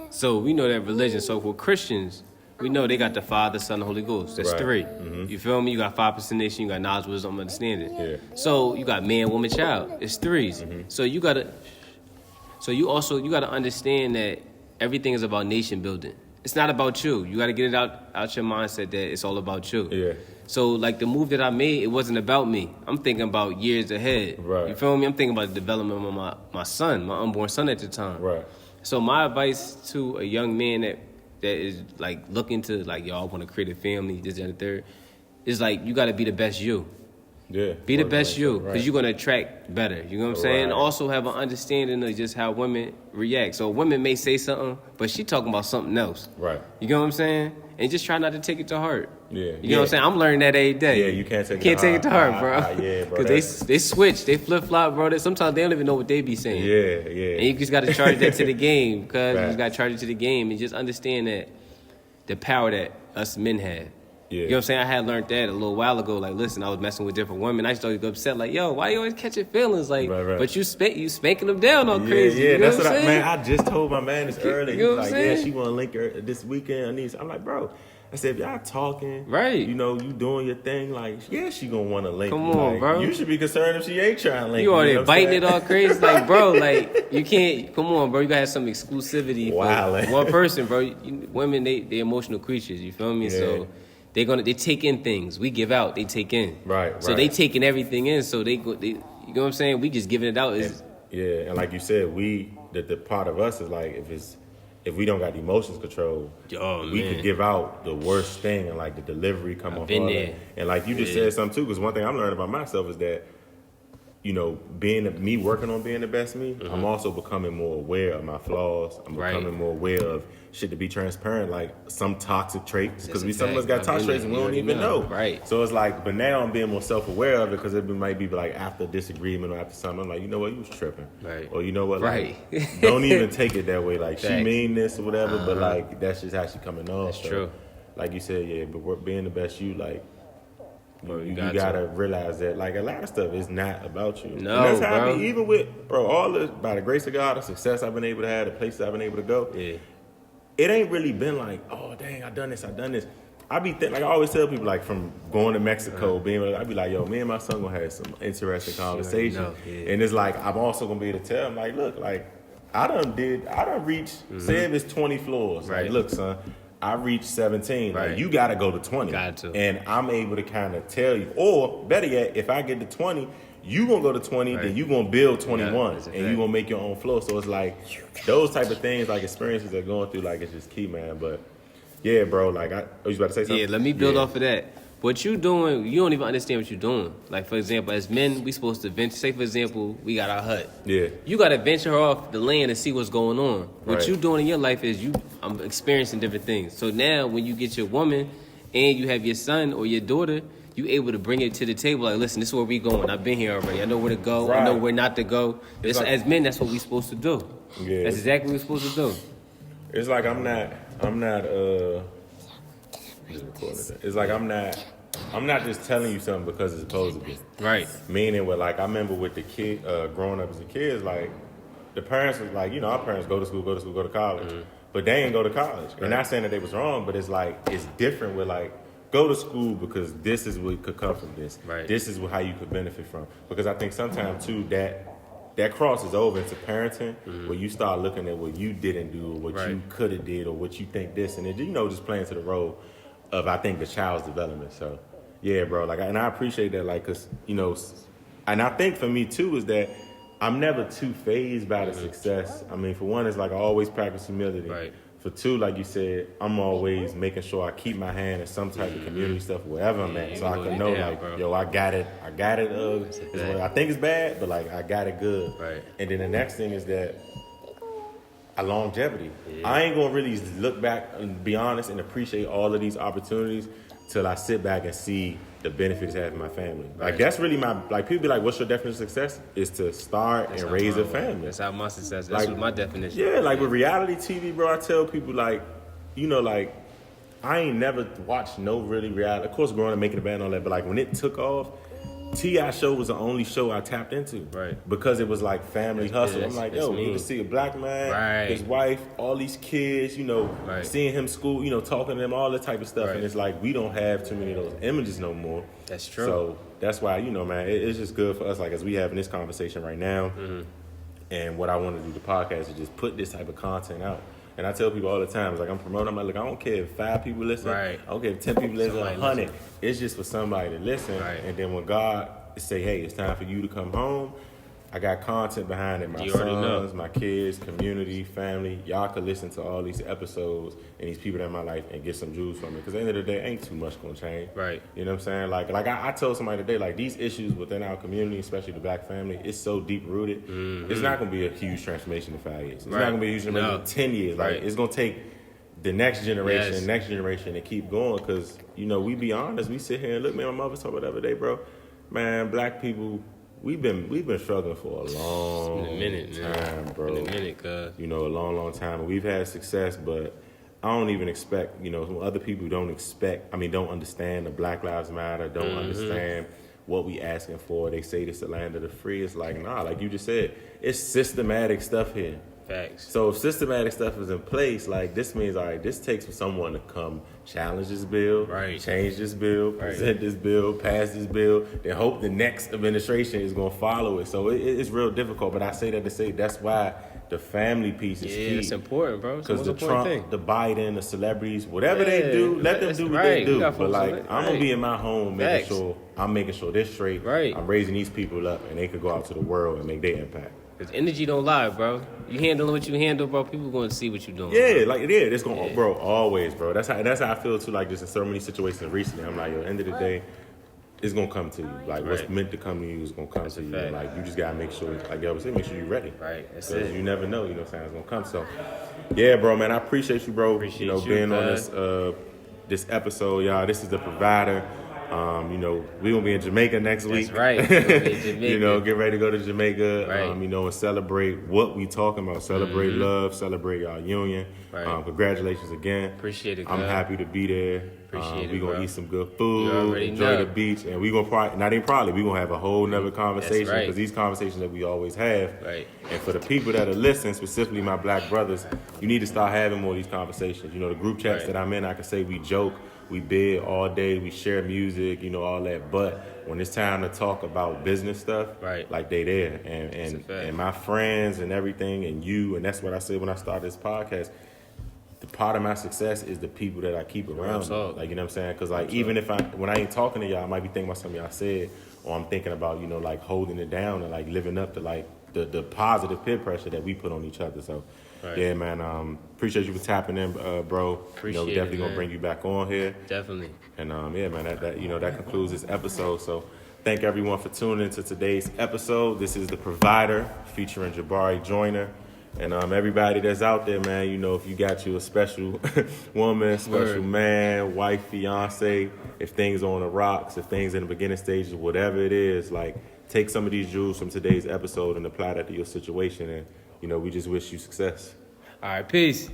So we know that religion. So for Christians, we know they got the Father, Son, and Holy Ghost. That's three. Mm-hmm. You feel me? You got 5 nation. You got knowledge, wisdom, understanding. Yeah. So you got man, woman, child. It's 3s. Mm-hmm. So you gotta. So you gotta understand that everything is about nation building. It's not about you. You gotta get it out your mindset that it's all about you. Yeah. So like the move that I made, it wasn't about me. I'm thinking about years ahead. Right. You feel me? I'm thinking about the development of my son, my unborn son at the time. Right. So my advice to a young man that is like looking to like, yo, I want to create a family, this, that, and the third, is like you got to be the best you. Yeah. Be the best you, because right. you're going to attract better. You know what I'm saying? Right. Also have an understanding of just how women react. So women may say something, but she talking about something else. Right. You know what I'm saying? And just try not to take it to heart. Yeah. You know what I'm saying? I'm learning that every day. Yeah, you can't take it to heart, bro. Yeah, bro. Because they switch, they flip-flop, bro. Sometimes they don't even know what they be saying. Yeah, yeah. And you just got to charge that to the game, because Facts. you got to charge it to the game and just understand that the power that us men have. Yeah. You know what I'm saying? I had learned that a little while ago. Like, listen, I was messing with different women. I used to get upset, like, yo, why you always catching feelings? Like, Right. but you spanking them down all crazy. Yeah, you know that's what I'm man, I just told my man this early. You know He's what I'm like, yeah, saying? she want to link her this weekend. I'm like, bro. I said, if y'all talking, Right. you know, you doing your thing, like, yeah, she gonna want to link Come you. on, like, bro. You should be concerned if she ain't trying to link you. You already know biting it all crazy. Like, bro, like, you can't, come on, bro. You got to have some exclusivity Wildin'. for one person, bro. Women, they emotional creatures, you feel me? Yeah. So they take in things. We give out, they take in. Right, So right. they taking everything in, so you know what I'm saying? We just giving it out. Yeah, and like you said, the part of us is like, if we don't got the emotions control, we man. could give out the worst thing, and like the delivery come off been all there. that. And like you just said something too, because one thing I'm learning about myself is that, you know, me working on being the best me, I'm also becoming more aware of my flaws. I'm becoming more aware of shit, to be transparent, like some toxic traits, because some of us got toxic traits and we don't even know. Right. So it's like, but now I'm being more self-aware of it, because it might be like after a disagreement or after something, I'm like, you know what, you was tripping. Right. Or you know what, like, Right. don't even take it that way. Like, she Facts. mean this or whatever, but like, that's just how she coming off. That's So, true. like you said, yeah, but we're being the best you, like, Bro, you got gotta realize that, like, a lot of stuff is not about you. No, and that's how bro. I be, even with, bro, all this, by the grace of God, the success I've been able to have, the places I've been able to go, Yeah. it ain't really been like, oh, dang, I done this. I be like, I always tell people, like, from going to Mexico, I be like, yo, me and my son gonna have some interesting conversation. know, yeah. And it's like, I'm also gonna be able to tell him, like, look, like, I done reached, say if it's 20 floors. Right. Like, look, son, I reached 17. Right. Like, you gotta go to 20. Got to. And I'm able to kind of tell you, or better yet, if I get to 20, you gonna go to 20, Right. then you gonna build 21, that's a and you fact. gonna make your own floor. So it's like, those type of things, like experiences they're going through, like, it's just key, man. But yeah, bro, like, I was about to say something? Yeah, let me build Yeah. off of that. What you doing, you don't even understand what you're doing. Like, for example, as men, we supposed to venture. Say, for example, we got our hut. Yeah. You got to venture off the land and see what's going on. What Right. you doing in your life is I'm experiencing different things. So now when you get your woman and you have your son or your daughter, you able to bring it to the table. Like, listen, this is where we going. I've been here already. I know where to go. I know Right. where not to go. Like- As men, that's what we supposed to do. Yeah. That's exactly what we're supposed to do. It's like I'm not it's like I'm not just telling you something because it's supposed to be. Right. Meaning with, like, I remember with the kid, growing up as a kid, like, the parents was like, you know, our parents go to school, go to college. But they ain't go to college. And not saying that they was wrong, but it's like, it's different with, like, go to school because this is what could come from this. Right. This is how you could benefit from. Because I think sometimes, too, that crosses over into parenting, where you start looking at what you didn't do, or what Right. you could have did, or what you think this, and it, you know, just playing to the role of, I think, the child's development. So, yeah, bro, like, and I appreciate that, like, because, you know, and I think for me, too, is that I'm never too fazed by the success. I mean, for one, it's like I always practice humility. Right. For two, like you said, I'm always making sure I keep my hand in some type of community stuff wherever I'm at, so I can know, like, bro. yo, I got it. I think it's bad, but, like, I got it good. Right. And then the next thing is that longevity. I ain't gonna really look back and be honest and appreciate all of these opportunities till I sit back and see the benefits it has in my family. Like, Right. that's really like, people be like, what's your definition of success? Is to start and raise a family. That's how my success. That's Like, my definition. Yeah, like with reality TV, bro, I tell people, like, you know, like, I ain't never watched no really reality. Of course, growing up, making a band and all that, but like when it took off, T.I. show was the only show I tapped into. Right. Because it was like family hustle. I'm like, yo, me. you to see a black man, Right. his wife, all these kids, Right. seeing him school, talking to them, all that type of stuff. Right. And it's like, we don't have too many of those images no more. That's true. So that's why, man, it's just good for us, like, as we having this conversation right now. Mm-hmm. And what I want to do the podcast is just put this type of content out. And I tell people all the time, it's like I'm promoting, I'm like, look, I don't care if 5 people listen. Right. I don't care if 10 people listen, Somebody 100. listen. It's just for somebody to listen. Right. And then when God say, hey, it's time for you to come home, I got content behind it. My You already know. sons, my kids, community, family. Y'all could listen to all these episodes and these people in my life and get some jewels from it. Because at the end of the day, ain't too much going to change. Right. You know what I'm saying? Like I told somebody today, like these issues within our community, especially the black family, it's so deep rooted. Mm-hmm. It's not going to be a huge transformation in 5 years. It's not going to be a huge transformation in 10 years. Like it's going to take the next generation, to keep going. Because, we be honest, we sit here and look, man, my mother talk about the other day, bro. Man, black people, we've been struggling for a long time, bro. Been a minute, cuz. A long time. And we've had success, but I don't even expect, other people don't understand the Black Lives Matter, don't understand what we asking for. They say this is the land of the free. It's like, nah, like you just said, it's systematic stuff here. Facts. So if systematic stuff is in place, like this means, all right, this takes for someone to come challenge this bill, right, change this bill, present this bill, pass this bill, then hope the next administration is going to follow it. So it's real difficult, but I say that to say that's why the family piece is key. Yeah, it's important, bro. Because the Trump, the Biden, the celebrities, whatever they do, let them do what they do. But like, I'm going to be in my home making sure they're straight. Right. I'm raising these people up and they could go out to the world and make their impact. Because energy don't lie, bro. You handling what you handle, bro, people going to see what you're doing. Yeah, bro. It's going to, bro, always, bro. That's how I feel, too, like, just in so many situations recently. I'm like, yo, end of the day, it's going to come to you. Like, what's meant to come to you is going to come to you. And, like, you just got to make sure, like I was saying, make sure you're ready. Right, that's it. Because you never know, what I'm saying, it's going to come. So, yeah, bro, man, I appreciate you, bro. Appreciate you, being on this episode, y'all. This is The Provider. We're going to be in Jamaica next week. That's right. Get ready to go to Jamaica, right. And celebrate what we talking about. Celebrate love, celebrate our union. Right. Congratulations again. Appreciate it, I'm happy to be there. Appreciate it, we're going bro. to eat some good food, already enjoy know. the beach, and we're going to we're going to have a whole nother conversation right. because these conversations that we always have. Right. And for the people that are listening, specifically my black brothers, you need to start having more of these conversations. The group chats that I'm in, I can say we joke, we bid all day, we share music, all that. But when it's time to talk about business stuff, right. like they there. And my friends and everything and you, and that's what I said when I started this podcast, the part of my success is the people that I keep around me. Like, you know what I'm saying? Because, like, even when I ain't talking to y'all, I might be thinking about something y'all said, or I'm thinking about, like, holding it down and, like, living up to, like, the positive peer pressure that we put on each other. So, yeah, man, appreciate you for tapping in, bro. Appreciate we definitely it, going to bring you back on here. Definitely. And, yeah, man, that concludes this episode. So, thank everyone for tuning into today's episode. This is The Provider featuring Jabari Joyner. And everybody that's out there, man, if you got you a special woman, special man, wife, fiance, if things are on the rocks, if things in the beginning stages, whatever it is, like, take some of these jewels from today's episode and apply that to your situation. And, we just wish you success. All right, peace.